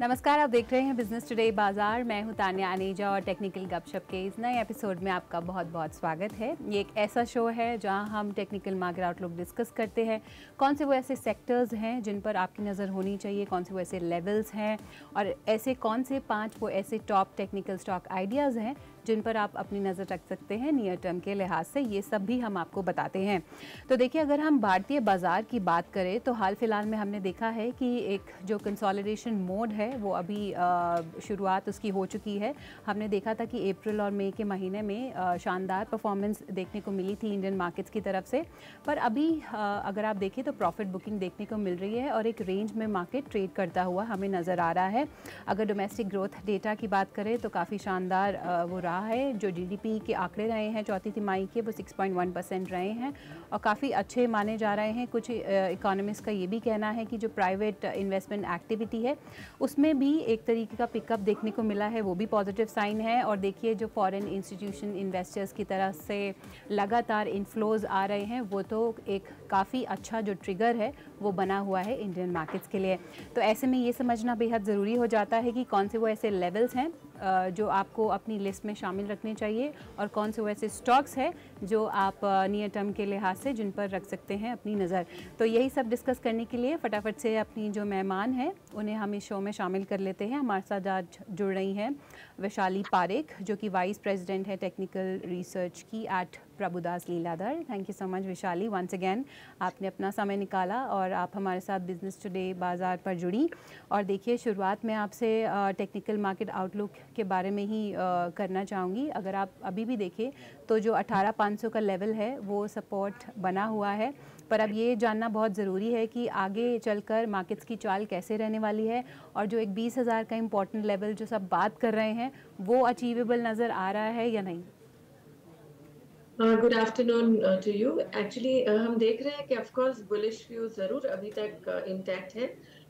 नमस्कार, आप देख रहे हैं बिजनेस टुडे बाजार। मैं हूं तान्या अनेजा और टेक्निकल गपशप के इस नए एपिसोड में आपका बहुत बहुत स्वागत है। ये एक ऐसा शो है जहां हम टेक्निकल मार्केट आउटलुक डिस्कस करते हैं। कौन से वो ऐसे सेक्टर्स हैं जिन पर आपकी नज़र होनी चाहिए, कौन से वो ऐसे लेवल्स हैं और ऐसे कौन से 5 वो ऐसे टॉप टेक्निकल स्टॉक आइडियाज़ हैं जिन पर आप अपनी नज़र रख सकते हैं नियर टर्म के लिहाज से। ये सब भी हम आपको बताते हैं। तो देखिए, अगर हम भारतीय बाज़ार की बात करें तो हाल फिलहाल में हमने देखा है कि एक जो कंसोलिडेशन मोड है वो अभी शुरुआत उसकी हो चुकी है। हमने देखा था कि अप्रैल और मई के महीने में शानदार परफॉर्मेंस देखने को मिली थी इंडियन मार्केट्स की तरफ से, पर अभी अगर आप देखें तो प्रॉफिट बुकिंग देखने को मिल रही है और एक रेंज में मार्केट ट्रेड करता हुआ हमें नज़र आ रहा है। अगर डोमेस्टिक ग्रोथ डेटा की बात करें तो काफ़ी शानदार वो रहा है। जो जीडीपी के आंकड़े रहे हैं चौथी तिमाही के, वो 6.1% रहे हैं और काफ़ी अच्छे माने जा रहे हैं। कुछ इकोनॉमिस्ट का ये भी कहना है कि जो प्राइवेट इन्वेस्टमेंट एक्टिविटी है उसमें भी एक तरीके का पिकअप देखने को मिला है, वो भी पॉजिटिव साइन है। और देखिए, जो फॉरेन इंस्टीट्यूशन इन्वेस्टर्स की तरफ से लगातार इनफ्लोज आ रहे हैं, वो तो एक काफ़ी अच्छा जो ट्रिगर है वो बना हुआ है इंडियन मार्केट्स के लिए। तो ऐसे में ये समझना बेहद ज़रूरी हो जाता है कि कौन से वो ऐसे लेवल्स हैं जो आपको अपनी लिस्ट में शामिल रखने चाहिए और कौन से वो ऐसे स्टॉक्स हैं जो आप नियर टर्म के लिहाज से जिन पर रख सकते हैं अपनी नज़र। तो यही सब डिस्कस करने के लिए फटाफट से अपनी जो मेहमान हैं उन्हें हम इस शो में शामिल कर लेते हैं। हमारे साथ आज जुड़ रही हैं वैशाली पारेख, जो कि वाइस प्रेसिडेंट है टेक्निकल रिसर्च की at Prabhudas Liladhar. Thank you so much Vaishali, once again आपने अपना समय निकाला और आप हमारे साथ बिजनेस टुडे बाज़ार पर जुड़ी। और देखिए, शुरुआत में आपसे टेक्निकल मार्केट आउटलुक के बारे में ही करना चाहूँगी। अगर आप अभी भी देखें तो जो 18,500 का लेवल है वो सपोर्ट बना हुआ है, पर अब ये जानना बहुत ज़रूरी है कि आगे चलकर मार्केट्स की चाल कैसे रहने वाली है और जो एक 20,000 का इम्पोर्टेंट लेवल जो सब बात कर रहे हैं वो अचीवेबल नज़र आ रहा है या नहीं। Good afternoon to you. Actually हम देख रहे हैं कि ऑफ कोर्स बुलिश व्यू जरूर अभी तक इंटैक्ट है,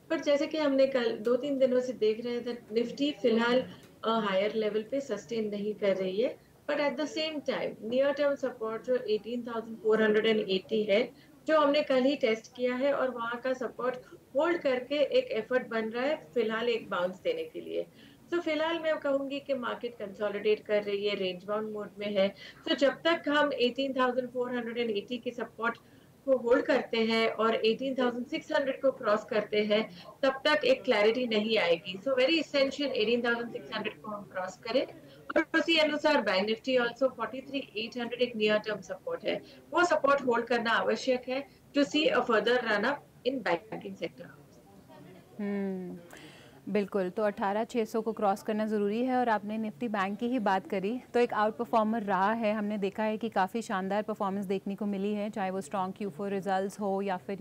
पर जैसे कि हमने कल 2-3 दिनों से देख रहे थे, निफ्टी फिलहाल हायर लेवल पे सस्टेन नहीं कर रही है। But at the same time near term support जो 18,480 है, जो हमने कल ही टेस्ट किया है, और वहां का सपोर्ट होल्ड करके एक एफर्ट बन रहा है फिलहाल एक बाउंस देने के लिए। तो फिलहाल मैं कहूंगी कि मार्केट कंसोलिडेट कर रही है, रेंज बाउंड मोड में है। तो जब तक हम 18,480 के सपोर्ट को होल्ड करते हैं और 18,600 को क्रॉस करते हैं, तब तक एक क्लैरिटी नहीं आएगी। सो वेरी इसेंशियल 18,600 को हम क्रॉस करें, और उसी अनुसार बैंक निफ्टी ऑल्सो 43,800 एक नियर टर्म सपोर्ट है, वो सपोर्ट होल्ड करना आवश्यक है to see a further run up in banking sector. बिल्कुल, तो 18,600 को क्रॉस करना ज़रूरी है। और आपने निफ्टी बैंक की ही बात करी तो एक आउट परफॉर्मर रहा है। हमने देखा है कि काफ़ी शानदार परफॉर्मेंस देखने को मिली है, चाहे वो स्ट्रॉन्ग Q4 रिजल्ट्स हो या फिर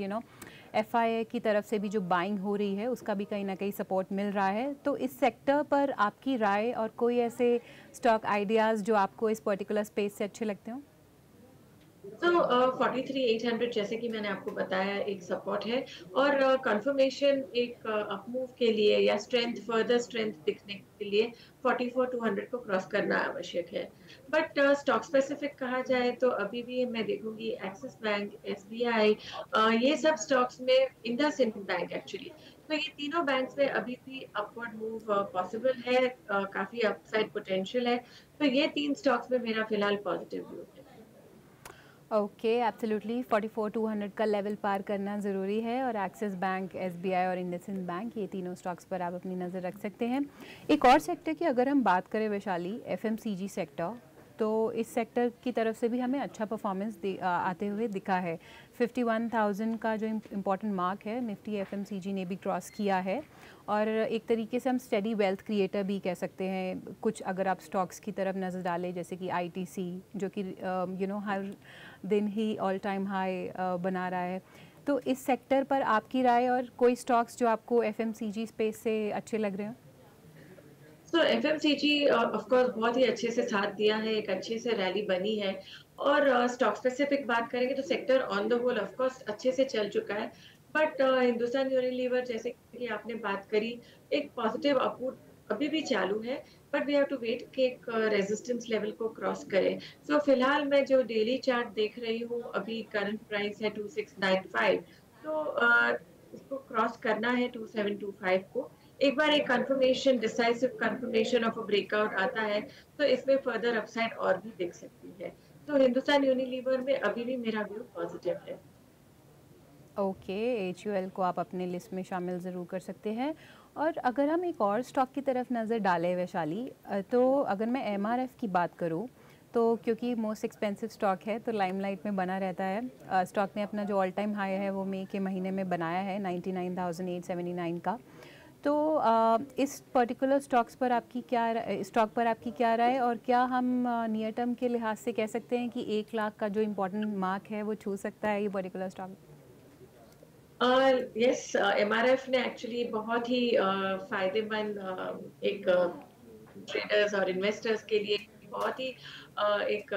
FII की तरफ से भी जो बाइंग हो रही है उसका भी कहीं ना कहीं सपोर्ट मिल रहा है। तो इस सेक्टर पर आपकी राय और कोई ऐसे स्टॉक आइडियाज़ जो आपको इस पर्टिकुलर स्पेस से अच्छे लगते हो? तो 43,800 जैसे कि मैंने आपको बताया एक सपोर्ट है, और कंफर्मेशन एक अपमूव के लिए या स्ट्रेंथ फर्दर स्ट्रेंथ दिखने के लिए 44,200 को क्रॉस करना आवश्यक है। बट स्टॉक स्पेसिफिक कहा जाए तो अभी भी मैं देखूंगी एक्सिस बैंक, एसबीआई, ये सब स्टॉक्स में, इंडसइंड बैंक एक्चुअली, तो ये तीनों बैंक्स में अभी भी अपवर्ड मूव पॉसिबल है, काफी अपसाइड पोटेंशियल है। तो ये तीन स्टॉक्स में मेरा फिलहाल पॉजिटिव व्यू है। ओके, एब्सोल्युटली 44,200 का लेवल पार करना ज़रूरी है और एक्सिस बैंक, एसबीआई और इंडसइंड बैंक, ये तीनों स्टॉक्स पर आप अपनी नज़र रख सकते हैं। एक और सेक्टर की अगर हम बात करें वैशाली, एफएमसीजी सेक्टर, तो इस सेक्टर की तरफ से भी हमें अच्छा परफॉर्मेंस आते हुए दिखा है। 51,000 का जो इम्पोर्टेंट मार्क है निफ्टी एफएमसीजी ने भी क्रॉस किया है और एक तरीके से हम स्टेडी वेल्थ क्रिएटर भी कह सकते हैं। कुछ अगर आप स्टॉक्स की तरफ नज़र डालें जैसे कि आईटीसी, जो कि हर दिन ही ऑल टाइम हाई बना रहा है, तो इस सेक्टर पर आपकी राय और कोई स्टॉक्स जो आपको एफएमसीजी स्पेस से अच्छे लग रहे हो? तो एफएमसीजी ऑफ कोर्स बहुत ही अच्छे से साथ दिया है, एक अच्छे से रैली बनी है। और स्टॉक स्पेसिफिक बात करेंगे तो sector on the whole of course अच्छे से चल चुका है। बट हिंदुस्तान यूनिलीवर जैसे कि आपने बात करी, एक पॉजिटिव अपवर्ड अभी भी चालू है, but we have to wait कि एक रेजिस्टेंस लेवल को क्रॉस करे। सो फिलहाल मैं जो डेली चार्ट देख रही हूँ, अभी करंट प्राइस है 2695, तो इसको क्रॉस करना है 2725 को। एक बार एक confirmation, decisive confirmation of a breakout आता है तो इसमें फर्दर अपसाइड और भी दिख सकती है। तो हिंदुस्तान यूनिलीवर में अभी भी मेरा व्यू पॉजिटिव है। ओके, HUL को आप अपने लिस्ट में शामिल ज़रूर कर सकते हैं। और अगर हम एक और स्टॉक की तरफ नज़र डालें वैशाली, तो अगर मैं MRF की बात करूं तो क्योंकि मोस्ट एक्सपेंसिव स्टॉक है तो लाइमलाइट में बना रहता है। स्टॉक ने अपना जो ऑल टाइम हाई है वो मई के महीने में बनाया है 99,879 का। तो इस पर्टिकुलर स्टॉक पर आपकी क्या राय है, और क्या हम नियर टर्म के लिहाज से कह सकते हैं कि 1 लाख का जो इम्पोर्टेंट मार्क है वो छू सकता है ये पर्टिकुलर स्टॉक? यस, MRF ने एक्चुअली बहुत ही फायदेमंद एक ट्रेडर्स और इन्वेस्टर्स के लिए बहुत ही एक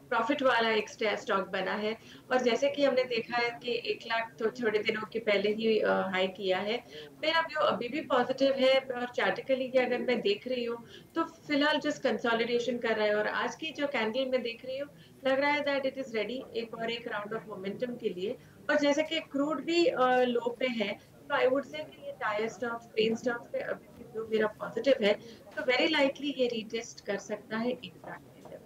प्रॉफिट वाला एक स्टॉक बना है। और जैसे कि हमने देखा है कि 1 लाख तो थोड़े दिनों के पहले ही हाई किया है। मेरा व्यू अभी भी पॉजिटिव है और चार्टिकली की अगर मैं देख रही हूँ तो फिलहाल जस्ट कंसोलिडेशन कर रहा है। और आज की जो कैंडल मैं देख रही हूँ लग रहा है दैट इट इज रेडी एक राउंड ऑफ मोमेंटम के लिए। और जैसे कि क्रूड भी लो पे है तो आई वुड से कि ये टायर स्टॉक्स, पेन स्टॉक्स पे अभी भी व्यू मेरा पॉजिटिव है। तो वेरी लाइकली ये रीटेस्ट कर सकता है 1 लाख के लेवल।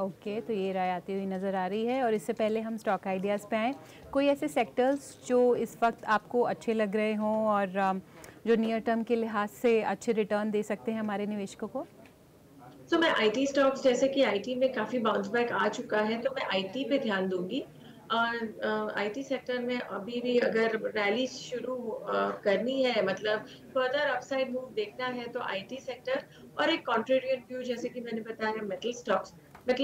ओके, तो ये राय आती हुई नज़र आ रही है। और इससे पहले हम स्टॉक आइडियाज़ पे आएँ, कोई ऐसे सेक्टर्स जो इस वक्त आपको अच्छे लग रहे हों और जो नियर टर्म के लिहाज से अच्छे रिटर्न दे सकते हैं हमारे निवेशकों को? तो मैं आईटी स्टॉक्स, जैसे कि आईटी में काफी बाउंस बैक आ चुका है तो मैं आईटी पे ध्यान दूंगी। आईटी सेक्टर में अभी भी अगर रैली शुरू करनी है, मतलब फर्दर अपसाइड मूव देखना है तो आईटी सेक्टर। और एक कॉन्ट्रेरियन व्यू जैसे कि मैंने बताया मेटल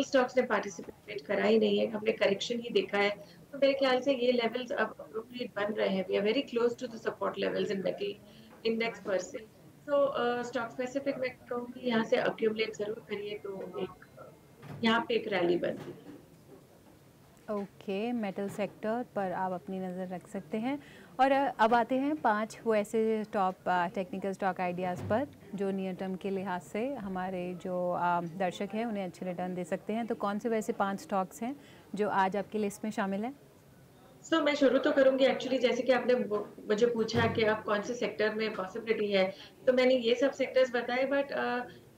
स्टॉक्स ने पार्टिसिपेट करा ही नहीं है, हमने करेक्शन ही देखा है। तो मेरे ख्याल से ये लेवल्स अब अप्रोप्रिएट बन रहे हैं। We are very close to the support levels in metal index पर से। तो स्टॉक स्पेसिफिक मैं कहूँगी यहाँ से अक्यूमुलेट जरूर करिए तो यहाँ पे एक रैली बनती है। ओके, मेटल सेक्टर पर आप अपनी नज़र रख सकते हैं। और अब आते हैं 5 वो ऐसे टॉप टेक्निकल स्टॉक आइडियाज़ पर जो नियर टर्म के लिहाज से हमारे जो दर्शक हैं उन्हें अच्छे रिटर्न दे सकते हैं। तो कौन से वैसे 5 स्टॉक्स हैं जो आज आपकी लिस्ट में शामिल हैं? मैं शुरू तो करूंगी एक्चुअली, जैसे कि आपने मुझे पूछा कि आप कौन से सेक्टर में पॉसिबिलिटी है, तो मैंने ये सब सेक्टर्स बताए। बट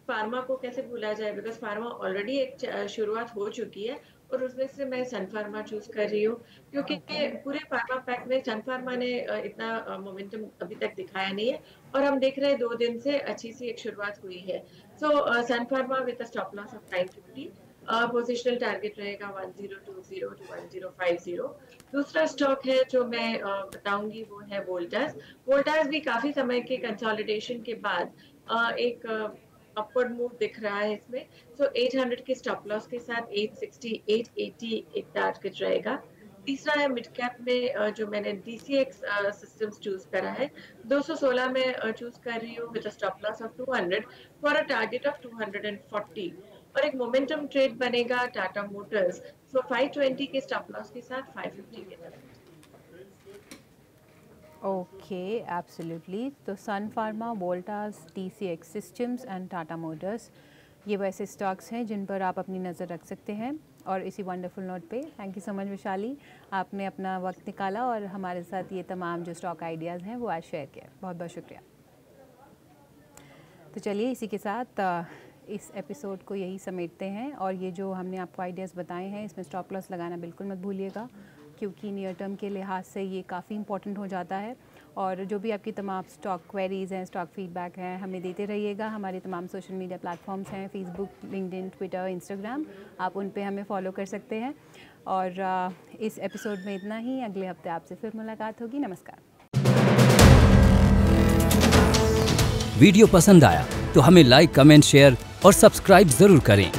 फार्मा को कैसे भूला जाए, बिकॉज फार्मा ऑलरेडी एक शुरुआत हो चुकी है और उसमें से मैं सन फार्मा चूज कर रही हूँ क्योंकि पूरे फार्मा पैक में सन फार्मा ने इतना मोमेंटम अभी तक दिखाया नहीं है। और हम देख रहे हैं 2 दिन से अच्छी सी एक शुरुआत हुई है। Sun Pharma with stop loss of 950, positional target रहेगा 1020 टू 1050। दूसरा स्टॉक है जो मैं बताऊंगी वो है वोल्टास भी काफी समय के कंसोलिडेशन के बाद एक अपवर्ड मूव दिख रहा है इसमें। 800 के स्टॉप लॉस के साथ 860 880 एक टारगेट रहेगा। तीसरा है मिड कैप में जो मैंने DCX सिस्टम्स चूज करा है, 216 में चूज कर रही हूँ with stop loss of 200 for a target of 240। और एक मोमेंटम ट्रेड बनेगा टाटा मोटर्स, 520 के स्टॉप लॉस के साथ 550 के टारगेट। Okay, absolutely. तो Sun Pharma, Voltas, DCX systems and Tata motors, ये वैसे स्टॉक्स हैं जिन पर आप अपनी नज़र रख सकते हैं। और इसी वंडरफुल नोट पे thank you so much Vaishali, आपने अपना वक्त निकाला और हमारे साथ ये तमाम जो स्टॉक आइडियाज़ हैं वो आज शेयर किया। बहुत बहुत शुक्रिया। तो चलिए इसी के साथ इस एपिसोड को यही समेटते हैं। और ये जो हमने आपको आइडियाज़ बताए हैं इसमें स्टॉप लॉस लगाना बिल्कुल मत भूलिएगा, क्योंकि नियर टर्म के लिहाज से ये काफ़ी इंपॉर्टेंट हो जाता है। और जो भी आपकी तमाम स्टॉक क्वेरीज़ हैं, स्टॉक फीडबैक हैं, हमें देते रहिएगा। हमारे तमाम सोशल मीडिया प्लेटफॉर्म्स हैं, फेसबुक, लिंक्डइन, ट्विटर, इंस्टाग्राम, आप उन पे हमें फॉलो कर सकते हैं। और इस एपिसोड में इतना ही। अगले हफ्ते आपसे फिर मुलाकात होगी। नमस्कार। वीडियो पसंद आया तो हमें लाइक, कमेंट, शेयर और सब्सक्राइब ज़रूर करें।